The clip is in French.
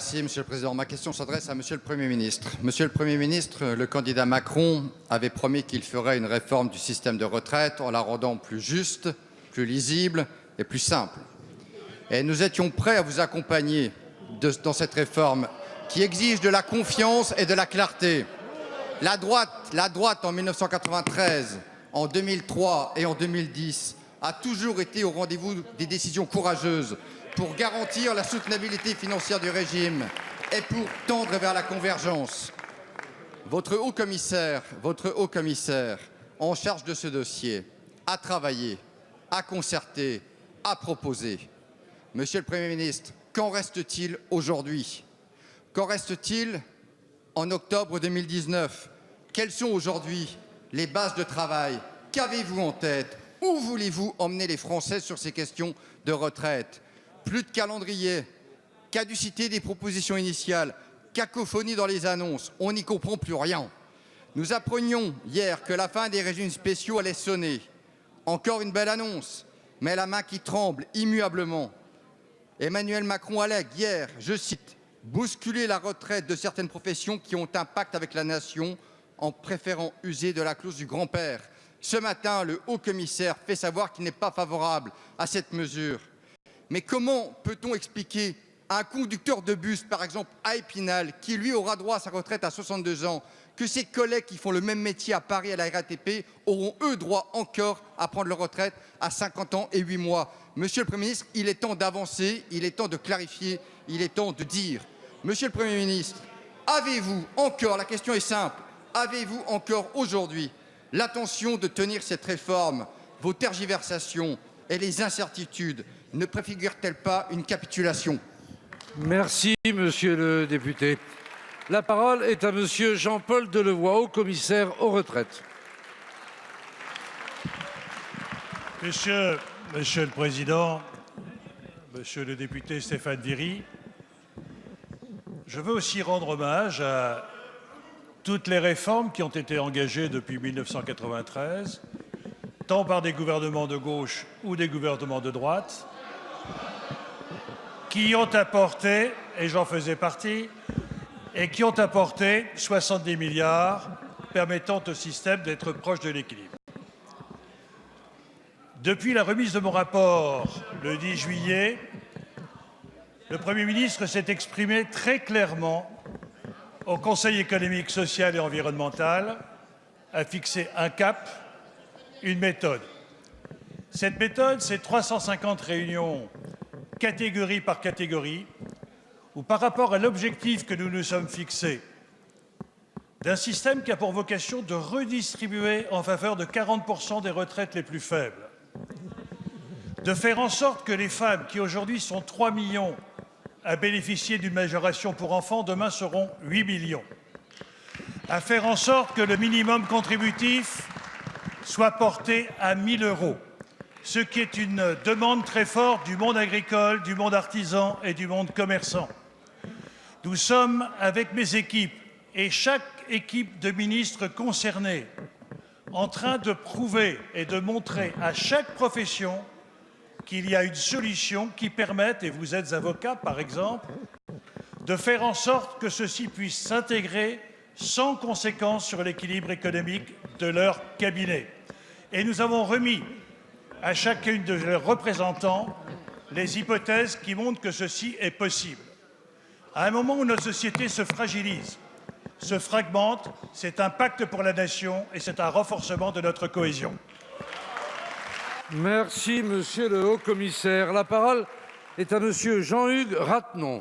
Merci, Monsieur le Président. Ma question s'adresse à Monsieur le Premier ministre. Monsieur le Premier ministre, le candidat Macron avait promis qu'il ferait une réforme du système de retraite en la rendant plus juste, plus lisible et plus simple. Et nous étions prêts à vous accompagner dans cette réforme qui exige de la confiance et de la clarté. La droite en 1993, en 2003 et en 2010 a toujours été au rendez-vous des décisions courageuses pour garantir la soutenabilité financière du régime et pour tendre vers la convergence. Votre haut commissaire en charge de ce dossier a travaillé, a concerté, a proposé. Monsieur le Premier ministre, qu'en reste-t-il aujourd'hui? Qu'en reste-t-il en octobre 2019? Quelles sont aujourd'hui les bases de travail? Qu'avez-vous en tête? Où voulez-vous emmener les Français sur ces questions de retraite? Plus de calendrier, caducité des propositions initiales, cacophonie dans les annonces, on n'y comprend plus rien. Nous apprenions hier que la fin des régimes spéciaux allait sonner. Encore une belle annonce, mais la main qui tremble immuablement. Emmanuel Macron allègue hier, je cite, « bousculer la retraite de certaines professions qui ont un pacte avec la nation en préférant user de la clause du grand-père ». Ce matin, le haut-commissaire fait savoir qu'il n'est pas favorable à cette mesure. Mais comment peut-on expliquer à un conducteur de bus, par exemple à Épinal, qui lui aura droit à sa retraite à 62 ans, que ses collègues qui font le même métier à Paris à la RATP auront eux droit encore à prendre leur retraite à 50 ans et 8 mois? Monsieur le Premier ministre, il est temps d'avancer, il est temps de clarifier, il est temps de dire. Monsieur le Premier ministre, avez-vous encore, la question est simple, avez-vous encore aujourd'hui l'intention de tenir cette réforme? Vos tergiversations et les incertitudes ne préfigurent-elles pas une capitulation? Merci, monsieur le député. La parole est à monsieur Jean-Paul Delevoye, haut-commissaire aux retraites. Monsieur le Président, monsieur le député Stéphane Viry, je veux aussi rendre hommage à toutes les réformes qui ont été engagées depuis 1993, tant par des gouvernements de gauche ou des gouvernements de droite, qui ont apporté, et j'en faisais partie, et qui ont apporté 70 milliards permettant au système d'être proche de l'équilibre. Depuis la remise de mon rapport le 10 juillet, le Premier ministre s'est exprimé très clairement au Conseil économique, social et environnemental, a fixé un cap, une méthode. Cette méthode, c'est 350 réunions, catégorie par catégorie, où par rapport à l'objectif que nous nous sommes fixés, d'un système qui a pour vocation de redistribuer en faveur de 40% des retraites les plus faibles, de faire en sorte que les femmes, qui aujourd'hui sont 3 millions à bénéficier d'une majoration pour enfants, demain seront 8 millions, à faire en sorte que le minimum contributif soit porté à 1 000 €, ce qui est une demande très forte du monde agricole, du monde artisan et du monde commerçant. Nous sommes, avec mes équipes et chaque équipe de ministres concernés, en train de prouver et de montrer à chaque profession qu'il y a une solution qui permette, et vous êtes avocat par exemple, de faire en sorte que ceux-ci puissent s'intégrer sans conséquence sur l'équilibre économique de leur cabinet. Et nous avons remis à chacun de leurs représentants les hypothèses qui montrent que ceci est possible. À un moment où notre société se fragilise, se fragmente, c'est un pacte pour la nation et c'est un renforcement de notre cohésion. Merci, monsieur le haut-commissaire. La parole est à monsieur Jean-Hugues Ratenon.